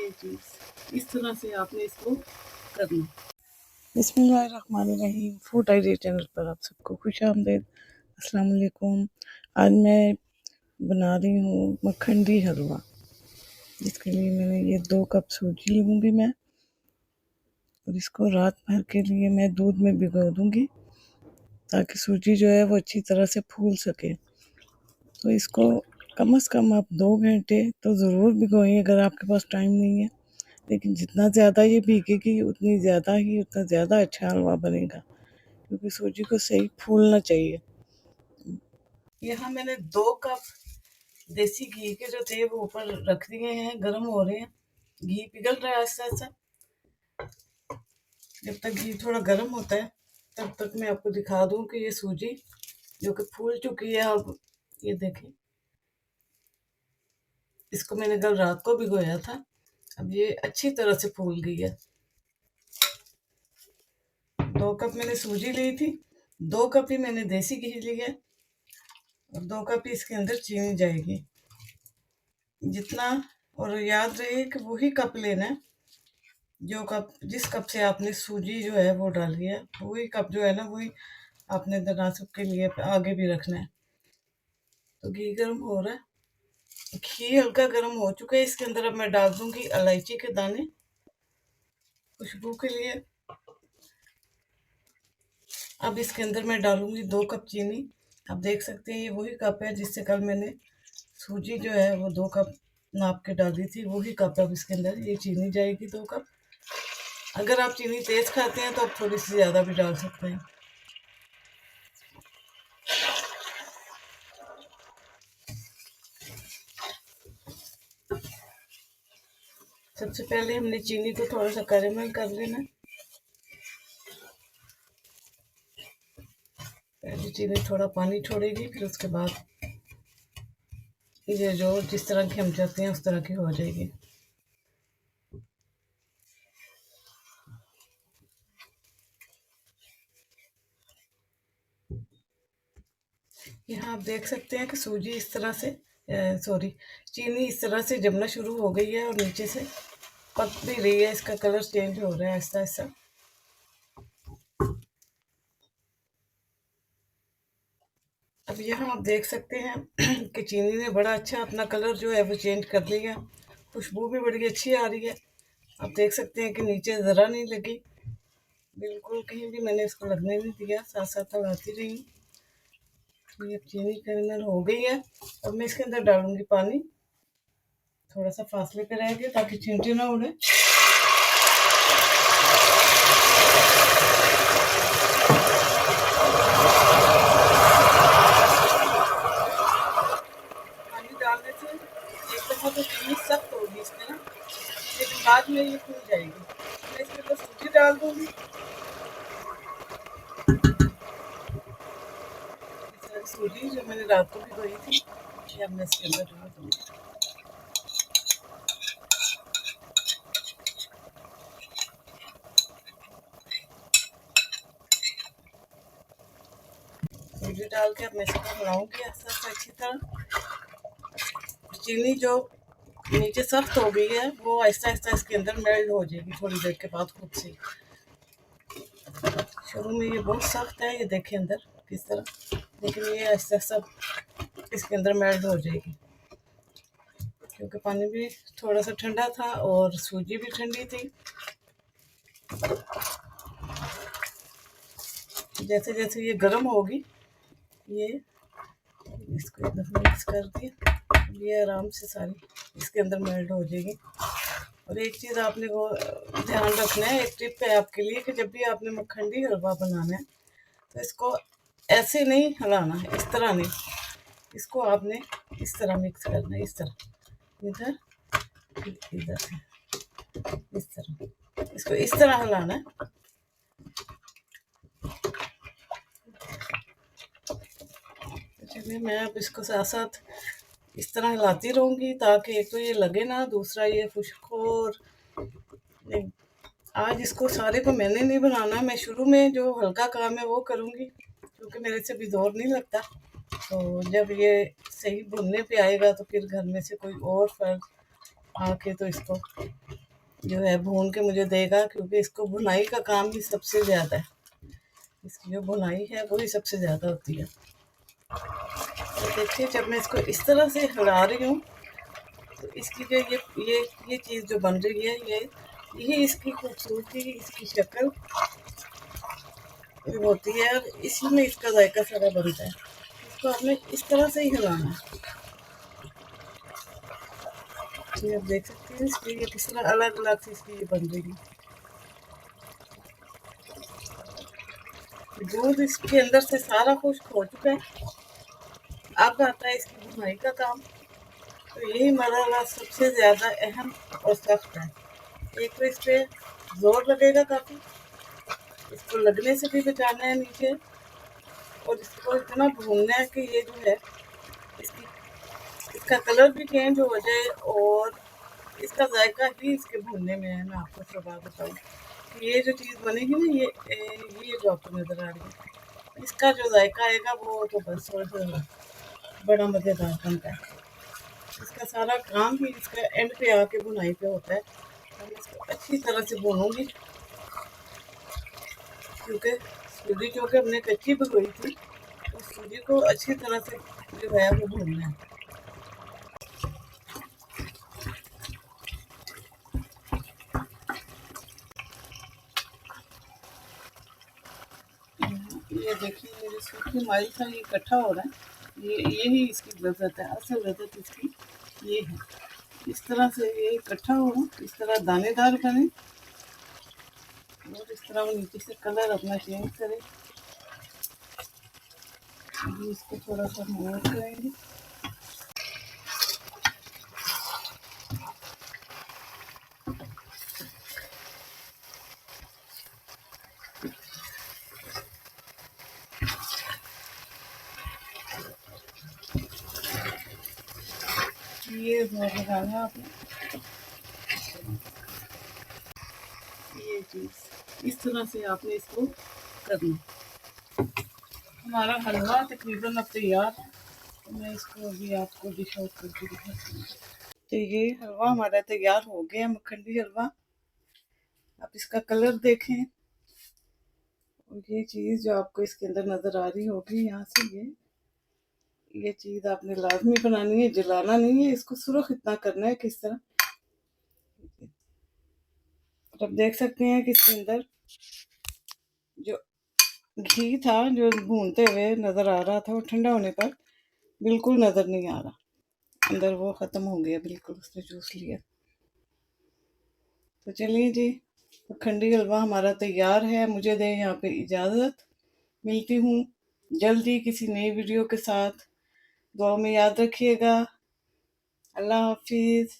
ये चीज़ इस तरह से आपने इसको करना। बिस्मिल्लाहिर्रहमानिर्रहीम। फूड आइडिया चैनल पर आप सबको खुश आमदीद। अस्सलाम वालेकुम। आज मैं बना रही हूँ मखंडी हलवा, जिसके लिए मैंने ये 2 कप सूजी लूँगी मैं, और इसको रात भर के लिए मैं दूध में भिगो दूँगी ताकि सूजी जो है वो अच्छी तरह से फूल सके। तो इसको कम से कम आप 2 घंटे तो ज़रूर भिगोएं अगर आपके पास टाइम नहीं है, लेकिन जितना ज़्यादा ये भीगेगी उतना ज़्यादा अच्छा हलवा बनेगा, क्योंकि सूजी को सही फूलना चाहिए। यहाँ मैंने 2 कप देसी घी के जो थे वो ऊपर रख दिए हैं, गर्म हो रहे हैं। घी पिघल रहा है ऐसा ऐसा। जब तक घी थोड़ा गर्म होता है तब तक मैं आपको दिखा दूं कि ये सूजी जो कि फूल चुकी है। अब ये देखें, इसको मैंने कल रात को भिगोया था, अब ये अच्छी तरह से फूल गई है। 2 कप मैंने सूजी ली थी, 2 कप ही मैंने देसी घी लिया और 2 कप ही इसके अंदर चीनी जाएगी जितना। और याद रहे कि वही कप लेना है, जो कप जिस कप से आपने सूजी जो है वो डाली है, वही कप जो है ना वही आपने तनासब के लिए आगे भी रखना है। तो घी गर्म हो रहा है, घी हल्का गर्म हो चुका है। इसके अंदर अब मैं डाल दूंगी इलायची के दाने खुशबू के लिए। अब इसके अंदर मैं डालूंगी 2 कप चीनी। आप देख सकते हैं ये वही कप है जिससे कल मैंने सूजी जो है वो 2 कप नाप के डाली थी, वही कप अब इसके अंदर ये चीनी जाएगी 2 कप। अगर आप चीनी तेज खाते हैं तो आप थोड़ी सी ज़्यादा भी डाल सकते हैं। सबसे पहले हमने चीनी को थोड़ा सा कैरेमल कर लेना। पहले चीनी थोड़ा पानी छोड़ेगी, फिर उसके बाद ये जो जिस तरह की हम चाहते हैं उस तरह की हो जाएगी। यहाँ आप देख सकते हैं कि सूजी इस तरह से चीनी इस तरह से जमना शुरू हो गई है और नीचे से पक भी रही है, इसका कलर चेंज हो रहा है ऐसा ऐसा। अब यहाँ आप देख सकते हैं कि चीनी ने बड़ा अच्छा अपना कलर जो है वो चेंज कर लिया, खुशबू भी बड़ी अच्छी आ रही है। आप देख सकते हैं कि नीचे ज़रा नहीं लगी, बिल्कुल कहीं भी मैंने इसको लगने नहीं दिया, साथ साथ लगाती रही। ये चीनी कैरेमल हो गई है। अब मैं इसके अंदर डालूंगी पानी, थोड़ा सा फासले पे रहेंगे ताकि चींटी ना उड़े। पानी डालने से एक दफ़ा तो चीनी सख्त होगी इसमें ना, लेकिन बाद में ये फूल जाएगी। मैं इसके अंदर सूजी डाल दूंगी, सूजी जो मैंने रात को भिगोई थी ये अब मैं इसके अंदर डाल दूंगी। सूजी डाल के अब मैं इसको मिलाऊंगी ऐसा अच्छी तरह। चीनी जो नीचे सख्त हो गई है वो आहिस्ता आहिस्ता इसके अंदर मेल्ट हो जाएगी थोड़ी देर के बाद खुद से। शुरू में ये बहुत सख्त है, ये देखें अंदर किस तरह, लेकिन ये आहिस्ता आहिस्ता इसके अंदर मेल्ट हो जाएगी, क्योंकि पानी भी थोड़ा सा ठंडा था और सूजी भी ठंडी थी। जैसे जैसे ये गर्म होगी, ये इसको एक दफ़ा मिक्स कर दिया, ये आराम से सारी इसके अंदर मेल्ट हो जाएगी। और एक चीज़ आपने वो ध्यान रखना है, एक टिप है आपके लिए कि जब भी आपने मखंडी हलवा बनाना है तो इसको ऐसे नहीं हिलाना है, इस तरह नहीं, इसको आपने इस तरह मिक्स करना है, इस तरह इधर इधर से इस तरह, इसको इस तरह हिलाना है। चलिए मैं अब इसको साथ साथ इस तरह हिलाती रहूँगी ताकि एक तो ये लगे ना, दूसरा ये खुश्क और नहीं। आज इसको सारे को मैंने नहीं बनाना, मैं शुरू में जो हल्का काम है वो करूँगी क्योंकि मेरे से भी जोर नहीं लगता। तो जब ये सही भुनने पे आएगा तो फिर घर में से कोई और फर्क आके तो इसको जो है भून के मुझे देगा, क्योंकि इसको भुनाई का काम ही सबसे ज़्यादा है। इसकी जो भुनाई है वही सबसे ज़्यादा होती है। तो देखिए जब मैं इसको इस तरह से हिला रही हूँ तो इसकी जो ये चीज़ जो बन रही है, यही इसकी खूबसूरती, इसकी शक्ल होती है, और इसी में इसका जायका सारा बनता है। इसको आपने इस तरह से ही हिलाना है। ये आप देख सकते हैं इसकी ये किस तरह अलग अलग से इसकी ये बन रही है। दूध इसके अंदर से सारा खुश्क हो चुका है। अब आता है इसकी भुनाई का काम। तो यही मरहला सबसे ज़्यादा अहम और सख्त है। एक तो इस पर जोर लगेगा काफ़ी, इसको लगने से भी बचाना है नीचे, और इसको इतना भूनना है कि ये जो है इसका कलर भी चेंज हो जाए, और इसका जायका ही इसके भूनने में है। मैं आपको सब बात बताऊँ कि ये जो चीज़ बनेगी ना, ये जो आपको नज़र आ रही है, इसका जो जायका आएगा वो तो बस बड़ा मज़ेदार बनता है। इसका सारा काम ही इसका एंड पे आके भुनाई पे होता है। मैं इसको अच्छी तरह से भूनूंगी, क्योंकि सूजी क्योंकि हमने कच्ची भिगोई थी, तो सूजी को अच्छी तरह से जो है वो भूनना है। ये देखिए मेरे सूखी माइल का ये इकट्ठा हो रहा है। यही इसकी लज़्ज़त है, असल लज़्ज़त इसकी ये है। इस तरह से ये इकट्ठा हो, इस तरह दानेदार बने, और इस तरह वो नीचे से कलर अपना चेंज करे। अभी इसको थोड़ा सा मोड़ करेंगे। ये जोर लगाना आपने, ये चीज़ इस तरह से आपने इसको करना। हमारा हलवा तकरीबन अब तैयार है, तो मैं इसको अभी आपको डिश आउट करके दिखाती हूँ। तो ये हलवा हमारा तैयार हो गया, मक्खंडी हलवा। आप इसका कलर देखें, और ये चीज़ जो आपको इसके अंदर नज़र आ रही होगी यहाँ से, ये चीज़ आपने लाजमी बनानी है, जलाना नहीं है, इसको सुरख इतना करना है किस तरह। और अब देख सकते हैं कि इसके अंदर जो घी था जो भूनते हुए नज़र आ रहा था, वो ठंडा होने पर बिल्कुल नज़र नहीं आ रहा, अंदर वो ख़त्म हो गया बिल्कुल, उसने चूस लिया। तो चलिए जी, मक्खंडी हलवा हमारा तैयार है। मुझे दें यहाँ पे इजाज़त। मिलती हूँ जल्दी किसी नई वीडियो के साथ। दुआ में याद रखिएगा। अल्लाह हाफिज़।